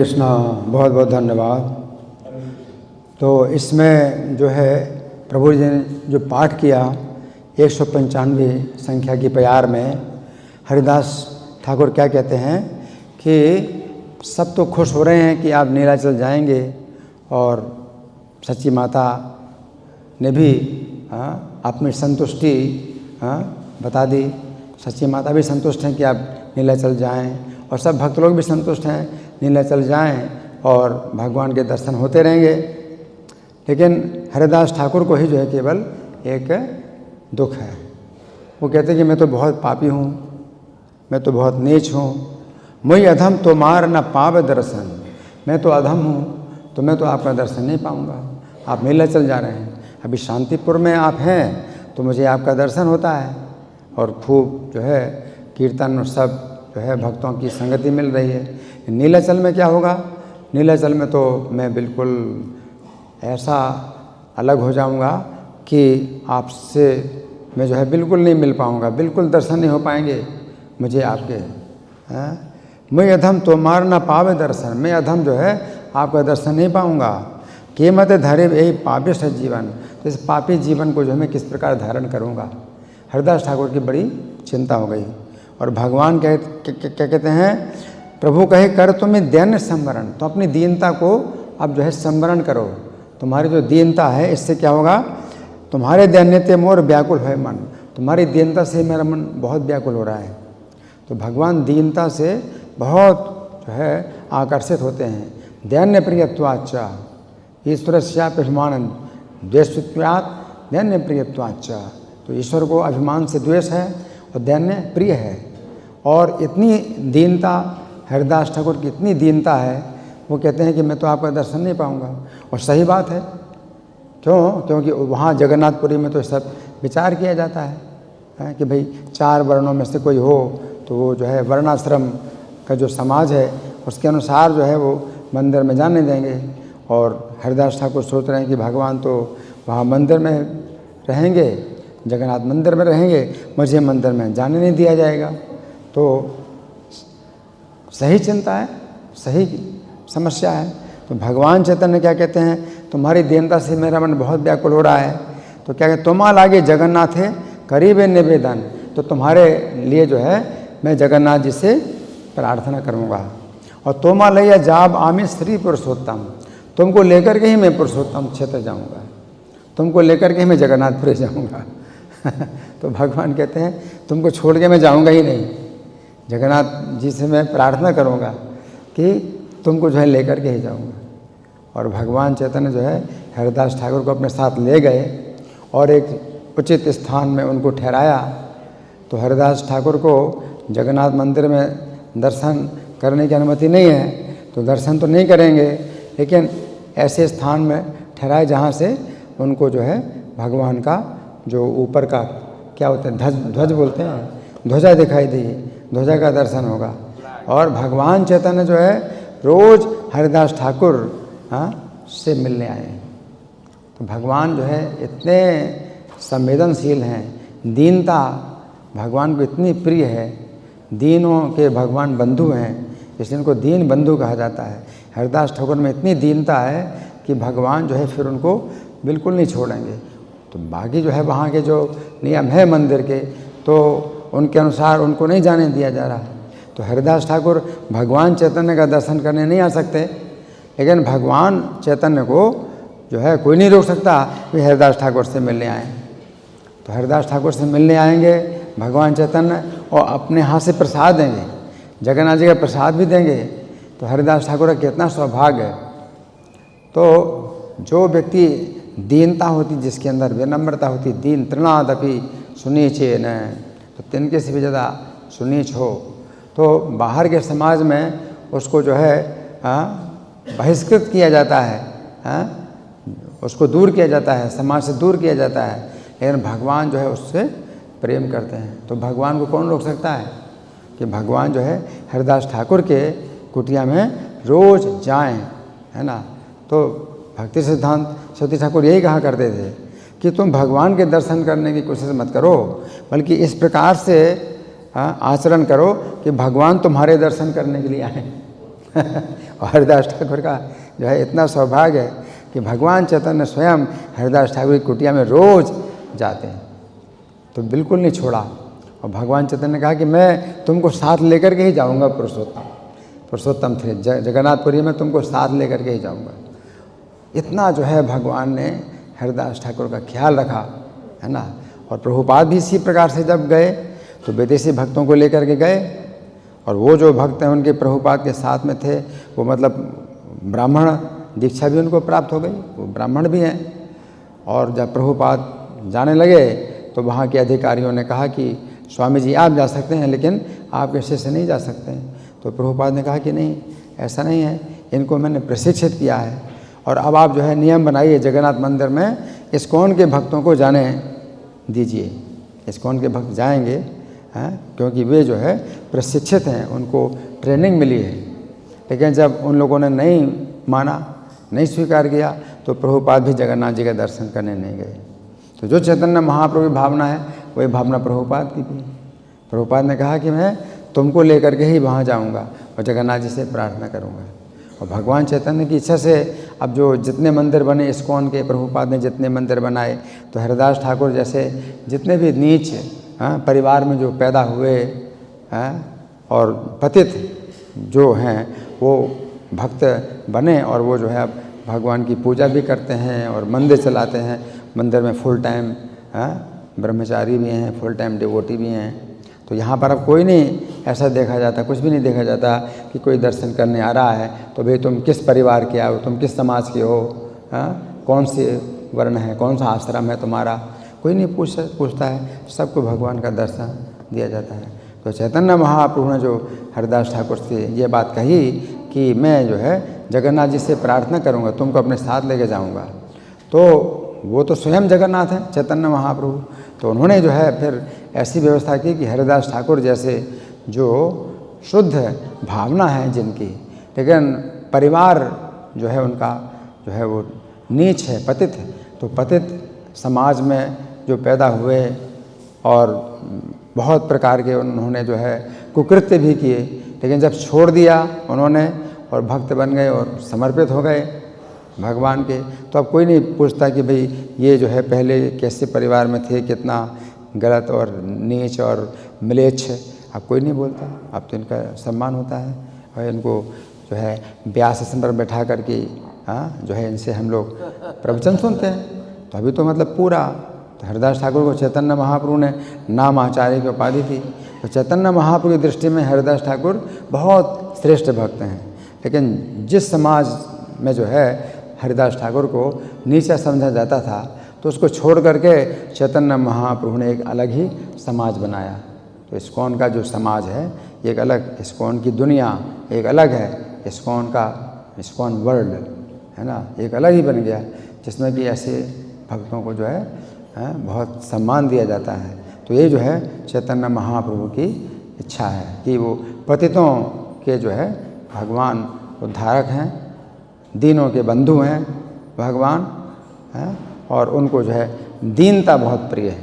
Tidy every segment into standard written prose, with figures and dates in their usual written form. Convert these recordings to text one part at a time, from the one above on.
कृष्णा, बहुत बहुत धन्यवाद। तो इसमें जो है प्रभु जी ने जो पाठ किया 195 संख्या की प्यार में हरिदास ठाकुर क्या कहते हैं कि सब तो खुश हो रहे हैं कि आप नीलाचल जाएंगे, और सच्ची माता ने भी अपनी संतुष्टि बता दी। सच्ची माता भी संतुष्ट हैं कि आप नीलाचल जाएं, और सब भक्त लोग भी संतुष्ट हैं नीलाचल जाएं और भगवान के दर्शन होते रहेंगे। लेकिन हरिदास ठाकुर को ही जो है केवल एक दुख है। वो कहते हैं कि मैं तो बहुत पापी हूँ, मैं तो बहुत नीच हूँ, मुझे अधम तुम्हार न पावे दर्शन। मैं तो अधम हूँ, तो मैं तो आपका दर्शन नहीं पाऊँगा। आप नीलाचल जा रहे हैं, अभी शांतिपुर में आप हैं तो मुझे आपका दर्शन होता है, और खूब जो है कीर्तन और सब जो है भक्तों की संगति मिल रही है। नीलाचल में क्या होगा? नीलाचल में तो मैं बिल्कुल ऐसा अलग हो जाऊंगा कि आपसे मैं जो है बिल्कुल नहीं मिल पाऊंगा, बिल्कुल दर्शन नहीं हो पाएंगे मुझे आपके। मैं अधम तुम्हार ना पावे दर्शन, मैं अधम जो है आपका दर्शन नहीं पाऊंगा। कीमत धरे यही पापिष्ठ जीवन, तो इस पापी जीवन को जो है मैं किस प्रकार धारण करूंगा। हरिदास ठाकुर की बड़ी चिंता हो गई। और भगवान क्या कहते हैं? प्रभु कहे कर तुम्हें दैन्य संवरण, तो अपनी दीनता को अब जो है संवरण करो। तुम्हारी जो दीनता है इससे क्या होगा? तुम्हारे दैन्यते मोर व्याकुल है मन, तुम्हारी दीनता से मेरा मन बहुत व्याकुल हो रहा है। तो भगवान दीनता से बहुत जो है आकर्षित होते हैं। दैन्य प्रियत्वाच्चा ईश्वरस्याभिमान द्वेषत्वात् दैन्य प्रियत्वाच्चा, तो ईश्वर को अभिमान से द्वेष है और दैन्य प्रिय है। और इतनी दीनता हरिदास ठाकुर की इतनी दीनता है, वो कहते हैं कि मैं तो आपका दर्शन नहीं पाऊंगा। और सही बात है। क्यों? क्योंकि वहाँ जगन्नाथपुरी में तो सब विचार किया जाता है कि भाई 4 वर्णों में से कोई हो तो वो जो है वर्णाश्रम का जो समाज है उसके अनुसार जो है वो मंदिर में जाने देंगे। और हरिदास ठाकुर सोच रहे हैं कि भगवान तो वहाँ मंदिर में रहेंगे, जगन्नाथ मंदिर में रहेंगे, मुझे मंदिर में जाने नहीं दिया जाएगा। तो सही चिंता है, सही समस्या है। तो भगवान चैतन्य क्या कहते हैं? तुम्हारी दीनता से मेरा मन बहुत व्याकुल हो रहा है। तो क्या कहते? तुमा लागे जगन्नाथ है करीब निवेदन, तो तुम्हारे लिए जो है मैं जगन्नाथ जी से प्रार्थना करूँगा। और तोमा लैया जाब आमी श्री पुरुषोत्तम, तुमको लेकर के ही मैं पुरुषोत्तम क्षेत्र जाऊँगा, तुमको लेकर के ही मैं जगन्नाथपुरी जाऊँगा। तो भगवान कहते हैं तुमको छोड़ के मैं जाऊँगा ही नहीं, जगन्नाथ जी से मैं प्रार्थना करूँगा कि तुमको जो है लेकर के ही जाऊँगा। और भगवान चैतन्य जो है हरिदास ठाकुर को अपने साथ ले गए और एक उचित स्थान में उनको ठहराया। तो हरिदास ठाकुर को जगन्नाथ मंदिर में दर्शन करने की अनुमति नहीं है, तो दर्शन तो नहीं करेंगे, लेकिन ऐसे स्थान में ठहराए जहाँ से उनको जो है भगवान का जो ऊपर का क्या होता है ध्वज बोलते हैं, ध्वजा दिखाई दी, ध्वजा का दर्शन होगा। और भगवान चैतन्य जो है रोज़ हरिदास ठाकुर से मिलने आए। तो भगवान जो है इतने संवेदनशील हैं, दीनता भगवान को इतनी प्रिय है, दीनों के भगवान बंधु हैं, इसलिए उनको दीन बंधु कहा जाता है। हरिदास ठाकुर में इतनी दीनता है कि भगवान जो है फिर उनको बिल्कुल नहीं छोड़ेंगे। तो बाकी जो है वहाँ के जो नियम है मंदिर के, तो उनके अनुसार उनको नहीं जाने दिया जा रहा है। तो हरिदास ठाकुर भगवान चैतन्य का दर्शन करने नहीं आ सकते, लेकिन भगवान चैतन्य को जो है कोई नहीं रोक सकता कि हरिदास ठाकुर से मिलने आए। तो हरिदास ठाकुर से मिलने आएंगे भगवान चैतन्य और अपने हाथ से प्रसाद देंगे, जगन्नाथ जी का प्रसाद भी देंगे। तो हरिदास ठाकुर का कितना सौभाग्य है। तो जो व्यक्ति दीनता होती, जिसके अंदर विनम्रता होती, दीन तृणादपि सुनीचे न, तो तिनके से भी ज़्यादा सुनीच हो, तो बाहर के समाज में उसको जो है बहिष्कृत किया जाता है, उसको दूर किया जाता है, समाज से दूर किया जाता है। लेकिन भगवान जो है उससे प्रेम करते हैं। तो भगवान को कौन रोक सकता है कि भगवान जो है हरिदास ठाकुर के कुटिया में रोज़ जाएं, है ना। तो भक्ति सिद्धांत सरस्वती ठाकुर यही कहा करते थे कि तुम भगवान के दर्शन करने की कोशिश मत करो, बल्कि इस प्रकार से आचरण करो कि भगवान तुम्हारे दर्शन करने के लिए आए। और हरिदास ठाकुर का जो है इतना सौभाग्य है कि भगवान चैतन्य स्वयं हरिदास ठाकुर की कुटिया में रोज़ जाते हैं, तो बिल्कुल नहीं छोड़ा। और भगवान चैतन्य ने कहा कि मैं तुमको साथ लेकर के ही जाऊंगा पुरुषोत्तम थे जगन्नाथपुरी में तुमको साथ लेकर के ही जाऊंगा। इतना जो है भगवान ने हरिदास ठाकुर का ख्याल रखा, है ना। और प्रभुपाद भी इसी प्रकार से जब गए तो विदेशी भक्तों को लेकर के गए, और वो जो भक्त हैं उनके प्रभुपाद के साथ में थे, वो मतलब ब्राह्मण दीक्षा भी उनको प्राप्त हो गई, वो ब्राह्मण भी हैं। और जब प्रभुपाद जाने लगे तो वहाँ के अधिकारियों ने कहा कि स्वामी जी आप जा सकते हैं, लेकिन आपके शिष्य नहीं जा सकते हैं। तो प्रभुपाद ने कहा कि नहीं, ऐसा नहीं है, इनको मैंने प्रशिक्षित किया है, और अब आप जो है नियम बनाइए जगन्नाथ मंदिर में इस्कॉन के भक्तों को जाने दीजिए। इस्कॉन के भक्त जाएंगे, हैं, क्योंकि वे जो है प्रशिक्षित हैं, उनको ट्रेनिंग मिली है। लेकिन जब उन लोगों ने नहीं माना, नहीं स्वीकार किया, तो प्रभुपाद भी जगन्नाथ जी का दर्शन करने नहीं गए। तो जो चैतन्य महाप्रभु की भावना है वही भावना प्रभुपाद की भी। प्रभुपाद ने कहा कि मैं तुमको लेकर के ही वहाँ जाऊँगा और जगन्नाथ जी से प्रार्थना करूँगा। और भगवान चैतन्य की इच्छा से अब जो जितने मंदिर बने इस्कॉन के, प्रभुपाद ने जितने मंदिर बनाए, तो हरिदास ठाकुर जैसे जितने भी नीच परिवार में जो पैदा हुए और पतित जो हैं वो भक्त बने, और वो जो है अब भगवान की पूजा भी करते हैं और मंदिर चलाते हैं। मंदिर में फुल टाइम ब्रह्मचारी भी हैं, फुल टाइम डिवोटी भी हैं। तो यहाँ पर अब कोई नहीं ऐसा देखा जाता, कुछ भी नहीं देखा जाता कि कोई दर्शन करने आ रहा है तो भाई तुम किस परिवार के आओ, तुम किस समाज के हो, कौन से वर्ण है, कौन सा आश्रम है तुम्हारा, कोई नहीं पूछता है। सबको भगवान का दर्शन दिया जाता है। तो चैतन्य महाप्रभु ने जो हरिदास ठाकुर से ये बात कही कि मैं जो है जगन्नाथ जी से प्रार्थना करूँगा, तुमको अपने साथ लेके जाऊँगा, तो वो तो स्वयं जगन्नाथ हैं चैतन्य महाप्रभु। तो उन्होंने जो है फिर ऐसी व्यवस्था की कि हरिदास ठाकुर जैसे जो शुद्ध भावना है जिनकी, लेकिन परिवार जो है उनका जो है वो नीच है, पतित है, तो पतित समाज में जो पैदा हुए और बहुत प्रकार के उन्होंने जो है कुकृत्य भी किए, लेकिन जब छोड़ दिया उन्होंने और भक्त बन गए और समर्पित हो गए भगवान के, तो अब कोई नहीं पूछता कि भाई ये जो है पहले कैसे परिवार में थे, कितना गलत और नीच और म्लेच्छ, अब कोई नहीं बोलता। अब तो इनका सम्मान होता है और इनको जो है व्यास आसन पर बैठा करके जो है इनसे हम लोग प्रवचन सुनते हैं। तो अभी तो मतलब पूरा, तो हरिदास ठाकुर को चैतन्य महाप्रभु ने नाम आचार्य की उपाधि दी। तो चैतन्य महाप्रभु की दृष्टि में हरिदास ठाकुर बहुत श्रेष्ठ भक्त हैं, लेकिन जिस समाज में जो है हरिदास ठाकुर को नीचा समझा जाता था, तो उसको छोड़ करके चैतन्य महाप्रभु ने एक अलग ही समाज बनाया। तो इस्कॉन का जो समाज है एक अलग, इस्कॉन की दुनिया एक अलग है, इस्कॉन वर्ल्ड है ना, एक अलग ही बन गया, जिसमें कि ऐसे भक्तों को जो है बहुत सम्मान दिया जाता है। तो ये जो है चैतन्य महाप्रभु की इच्छा है कि वो पतितों के जो है भगवान उद्धारक हैं, दीनों के बंधु हैं भगवान हैं, और उनको जो है दीनता बहुत प्रिय है।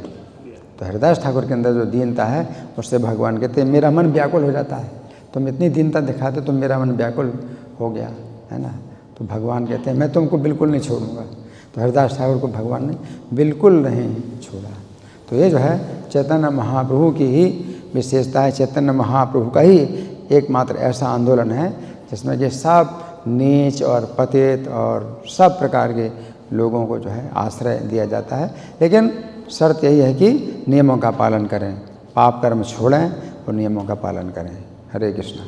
तो हरिदास ठाकुर के अंदर जो दीनता है उससे भगवान कहते हैं मेरा मन व्याकुल हो जाता है, तुम इतनी दीनता दिखाते तो मेरा मन व्याकुल हो गया, है ना। तो भगवान कहते हैं मैं तुमको बिल्कुल नहीं छोड़ूंगा। तो हरिदास ठाकुर को भगवान ने बिल्कुल नहीं छोड़ा। तो ये जो है चैतन्य महाप्रभु की ही विशेषता है। चैतन्य महाप्रभु का ही एकमात्र ऐसा आंदोलन है जिसमें कि सब नीच और पतित और सब प्रकार के लोगों को जो है आश्रय दिया जाता है, लेकिन शर्त यही है कि नियमों का पालन करें, पाप कर्म छोड़ें और नियमों का पालन करें। हरे कृष्ण।